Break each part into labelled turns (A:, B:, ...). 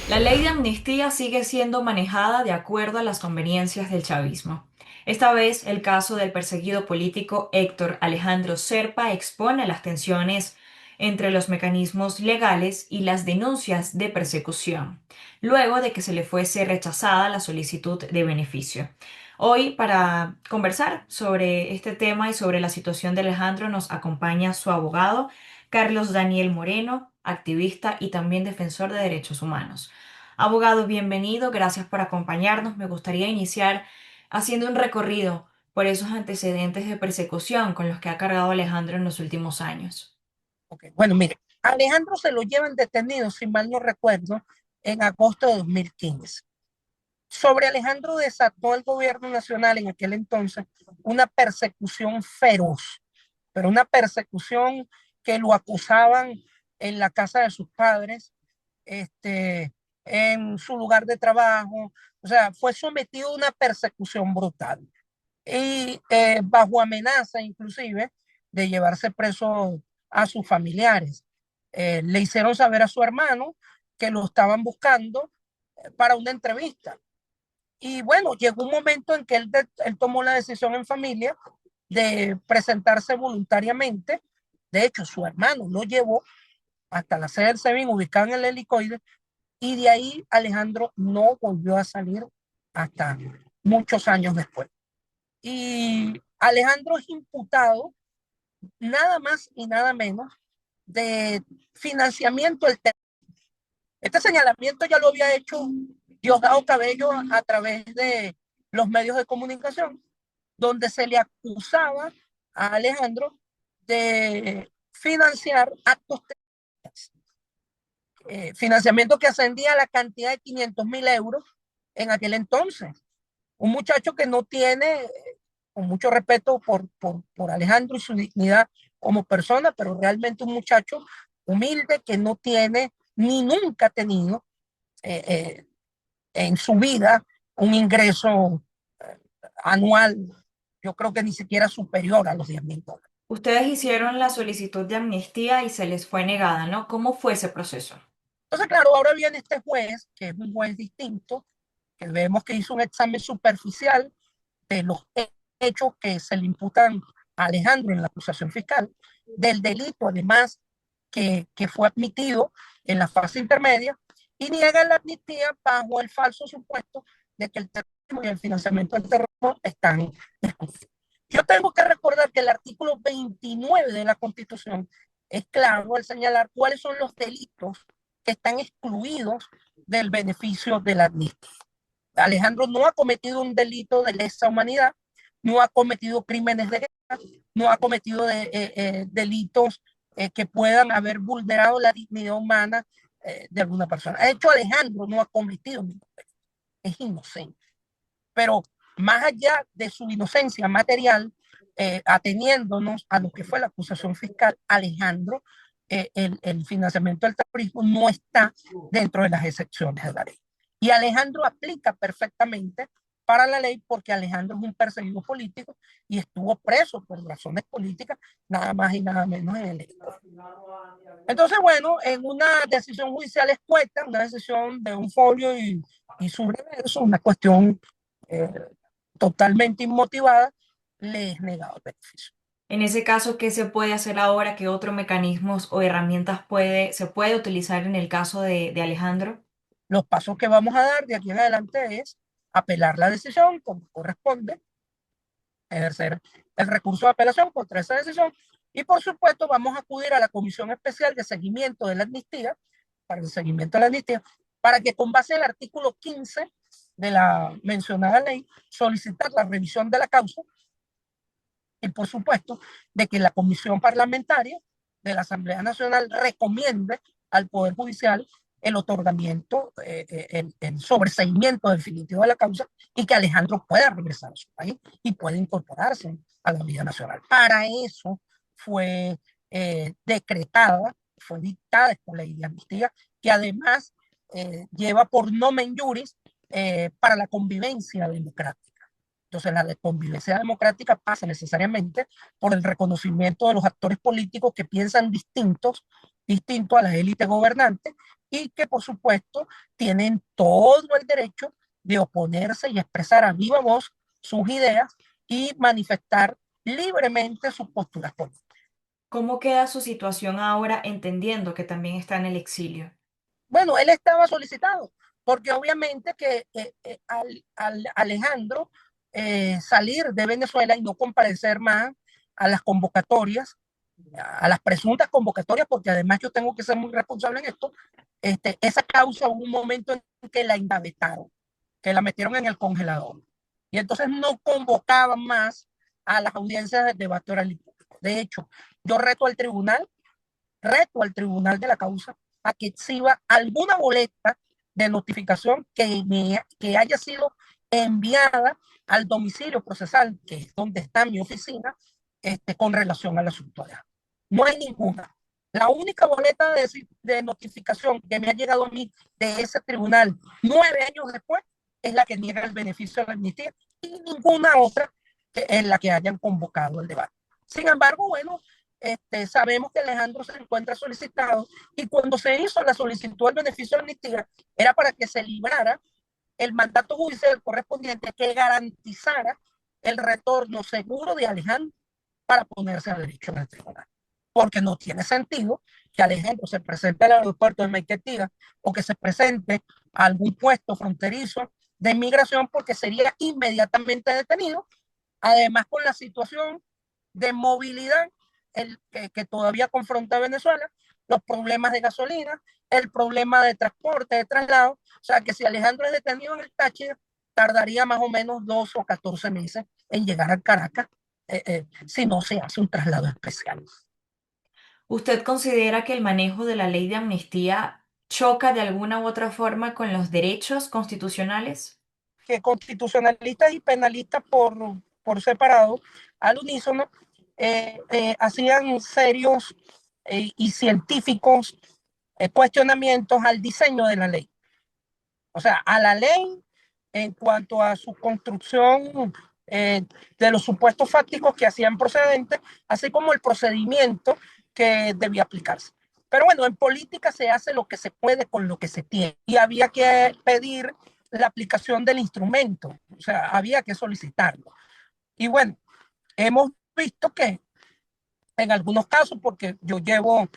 A: La ley de amnistía sigue siendo manejada de acuerdo a las conveniencias del chavismo. Esta vez, el caso del perseguido político Héctor Alejandro Serpa expone las tensiones entre los mecanismos legales y las denuncias de persecución, luego de que se le fuese rechazada la solicitud de beneficio. Hoy, para conversar sobre este tema y sobre la situación de Alejandro, nos acompaña su abogado, Carlos Daniel Moreno, activista y también defensor de derechos humanos. Abogado, bienvenido, gracias por acompañarnos. Me gustaría iniciar haciendo un recorrido por esos antecedentes de persecución con los que ha cargado Alejandro en los últimos años.
B: Okay. Bueno, mire, Alejandro se lo llevan detenido, si mal no recuerdo, en agosto de 2015. Sobre Alejandro desató el gobierno nacional en aquel entonces una persecución feroz, pero una persecución que lo acusaban en la casa de sus padres, este, en su lugar de trabajo, o sea, fue sometido a una persecución brutal y bajo amenaza inclusive de llevarse preso a sus familiares. Le hicieron saber a su hermano que lo estaban buscando para una entrevista. Y bueno, llegó un momento en que él tomó la decisión en familia de presentarse voluntariamente. De hecho, su hermano lo llevó hasta la sede del SEBIN ubicada en el helicoide y de ahí Alejandro no volvió a salir hasta muchos años después. Y Alejandro es imputado nada más y nada menos de financiamiento del terrorismo. Este señalamiento ya lo había hecho Diosdado Cabello a través de los medios de comunicación, donde se le acusaba a Alejandro de financiar actos terroristas, financiamiento que ascendía a la cantidad de 500.000 euros en aquel entonces. Un muchacho que no tiene, con mucho respeto por Alejandro y su dignidad como persona, pero realmente un muchacho humilde que no tiene ni nunca ha tenido eh, eh, en su vida un ingreso eh, anual, yo creo que ni siquiera superior a los 10.000 dólares.
A: Ustedes hicieron la solicitud de amnistía y se les fue negada, ¿no? ¿Cómo fue ese proceso?
B: Entonces, claro, ahora viene este juez, que es un juez distinto, que vemos que hizo un examen superficial de los hechos que se le imputan a Alejandro en la acusación fiscal, del delito además que fue admitido en la fase intermedia, y niega la amnistía bajo el falso supuesto de que el terrorismo y el financiamiento del terrorismo están excluidos. Yo tengo que recordar que el artículo 29 de la Constitución es claro al señalar cuáles son los delitos que están excluidos del beneficio de la amnistía. Alejandro no ha cometido un delito de lesa humanidad, no ha cometido crímenes de guerra, no ha cometido delitos que puedan haber vulnerado la dignidad humana de alguna persona. De hecho, Alejandro no ha cometido ningún delito, es inocente. Pero más allá de su inocencia material, ateniéndonos a lo que fue la acusación fiscal, Alejandro, el financiamiento del terrorismo no está dentro de las excepciones de la ley. Y Alejandro aplica perfectamente para la ley porque Alejandro es un perseguido político y estuvo preso por razones políticas, nada más y nada menos en el Estado. Entonces, bueno, en una decisión judicial escueta, una decisión de un folio y su reverso, una cuestión eh, totalmente inmotivada, le es negado el beneficio.
A: En ese caso, ¿qué se puede hacer ahora? ¿Qué otros mecanismos o herramientas se puede utilizar en el caso de Alejandro?
B: Los pasos que vamos a dar de aquí en adelante es apelar la decisión como corresponde, ejercer el recurso de apelación contra esa decisión y por supuesto vamos a acudir a la Comisión Especial de Seguimiento de la Amnistía, para el seguimiento de la amnistía, para que con base en el artículo 15 de la mencionada ley solicitar la revisión de la causa y por supuesto de que la comisión parlamentaria de la Asamblea Nacional recomiende al Poder Judicial el otorgamiento, el sobreseimiento definitivo de la causa y que Alejandro pueda regresar a su país y pueda incorporarse a la vida nacional. Para eso fue decretada, fue dictada esta ley de amnistía, que además lleva por nomen juris para la convivencia democrática. Entonces, la convivencia democrática pasa necesariamente por el reconocimiento de los actores políticos que piensan distinto a las élites gobernantes y que por supuesto tienen todo el derecho de oponerse y expresar a viva voz sus ideas y manifestar libremente sus posturas políticas.
A: ¿Cómo queda su situación ahora entendiendo que también está en el exilio?
B: Bueno, él estaba solicitado, porque obviamente que al Alejandro salir de Venezuela y no comparecer más a las convocatorias, a las presuntas convocatorias, porque además yo tengo que ser muy responsable en esto, esa causa hubo un momento en que la ingavetaron, que la metieron en el congelador. Y entonces no convocaban más a las audiencias de debate oral y público. De hecho, yo reto al tribunal de la causa a que exhiba alguna boleta de notificación que haya sido enviada al domicilio procesal, que es donde está mi oficina, con relación al asunto. No hay ninguna. La única boleta de notificación que me ha llegado a mí de ese tribunal 9 años después es la que niega el beneficio de la amnistía y ninguna otra que es la que hayan convocado el debate. Sin embargo, bueno, sabemos que Alejandro se encuentra solicitado y cuando se hizo la solicitud del beneficio de amnistía era para que se librara el mandato judicial correspondiente que garantizara el retorno seguro de Alejandro para ponerse a derecho en el tribunal. Porque no tiene sentido que Alejandro se presente al aeropuerto de Maiquetía o que se presente a algún puesto fronterizo de inmigración porque sería inmediatamente detenido, además con la situación de movilidad que todavía confronta a Venezuela, los problemas de gasolina, el problema de transporte, de traslado. O sea que si Alejandro es detenido en el Táchira, tardaría más o menos 2 o 14 meses en llegar a Caracas si no se hace un traslado especial.
A: ¿Usted considera que el manejo de la ley de amnistía choca de alguna u otra forma con los derechos constitucionales?
B: Que constitucionalistas y penalistas por separado, al unísono, hacían serios y científicos cuestionamientos al diseño de la ley. O sea, a la ley en cuanto a su construcción eh, de los supuestos fácticos que hacían procedentes, así como el procedimiento que debía aplicarse. Pero bueno, en política se hace lo que se puede con lo que se tiene y había que pedir la aplicación del instrumento, o sea, había que solicitarlo. Y bueno, hemos visto que en algunos casos, porque yo llevo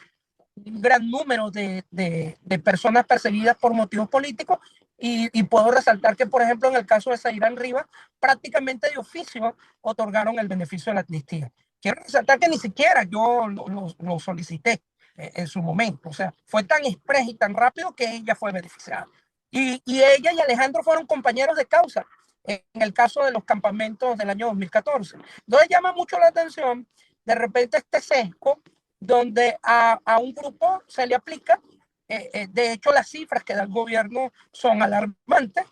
B: un gran número de personas perseguidas por motivos políticos y puedo resaltar que, por ejemplo, en el caso de Zairán Rivas, prácticamente de oficio otorgaron el beneficio de la amnistía. Quiero resaltar que ni siquiera yo lo solicité en su momento, o sea, fue tan express y tan rápido que ella fue beneficiada. Y ella y Alejandro fueron compañeros de causa en el caso de los campamentos del año 2014. Entonces llama mucho la atención de repente este sesgo donde a un grupo se le aplica, de hecho las cifras que da el gobierno son alarmantes,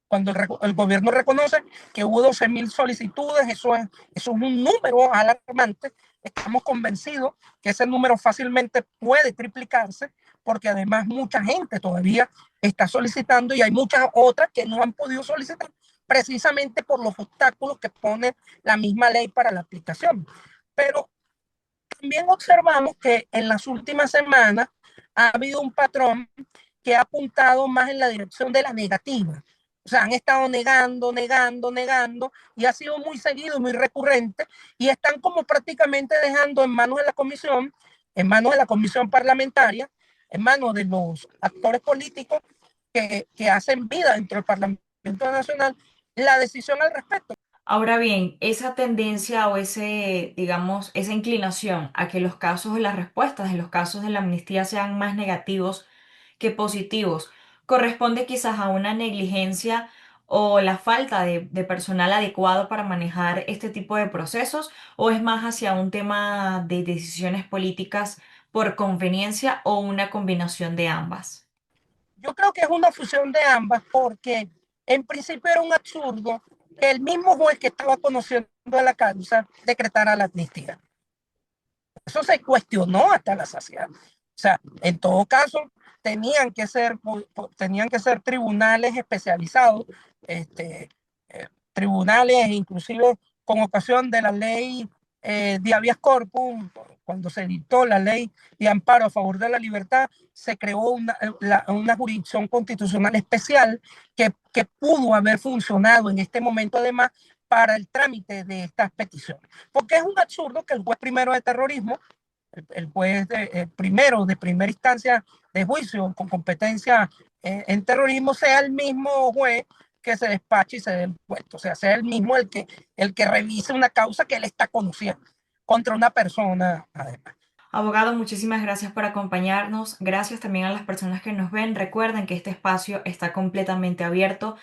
B: cuando el gobierno reconoce que hubo 12.000 solicitudes, eso es un número alarmante, estamos convencidos que ese número fácilmente puede triplicarse, porque además mucha gente todavía está solicitando y hay muchas otras que no han podido solicitar precisamente por los obstáculos que pone la misma ley para la aplicación. Pero también observamos que en las últimas semanas ha habido un patrón que ha apuntado más en la dirección de la negativa. O sea, han estado negando, negando, negando, y ha sido muy seguido, muy recurrente, y están como prácticamente dejando en manos de la comisión parlamentaria, en manos de los actores políticos que hacen vida dentro del Parlamento Nacional, la decisión al respecto.
A: Ahora bien, esa tendencia o ese, digamos, esa inclinación a que los casos y las respuestas en los casos de la amnistía sean más negativos que positivos, corresponde quizás a una negligencia o la falta de personal adecuado para manejar este tipo de procesos, o es más hacia un tema de decisiones políticas por conveniencia o una combinación de ambas.
B: Yo creo que es una fusión de ambas porque en principio era un absurdo que el mismo juez que estaba conociendo la causa decretara la amnistía. Eso se cuestionó hasta la saciedad. O sea, en todo caso, tenían que ser tribunales especializados, tribunales inclusive con ocasión de la ley de habeas corpus, cuando se dictó la ley de amparo a favor de la libertad, se creó una jurisdicción constitucional especial que pudo haber funcionado en este momento además para el trámite de estas peticiones. Porque es un absurdo que el juez primero de terrorismo, el juez primero de primera instancia de juicio con competencia en terrorismo, sea el mismo juez que se despache y se dé el puesto. O sea, sea el mismo el que revise una causa que él está conociendo contra una persona, además.
A: Abogado, muchísimas gracias por acompañarnos. Gracias también a las personas que nos ven. Recuerden que este espacio está completamente abierto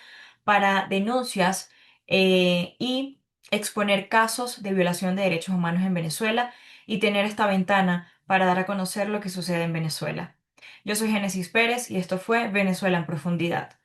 A: para denuncias y exponer casos de violación de derechos humanos en Venezuela y tener esta ventana para dar a conocer lo que sucede en Venezuela. Yo soy Génesis Pérez y esto fue Venezuela en Profundidad.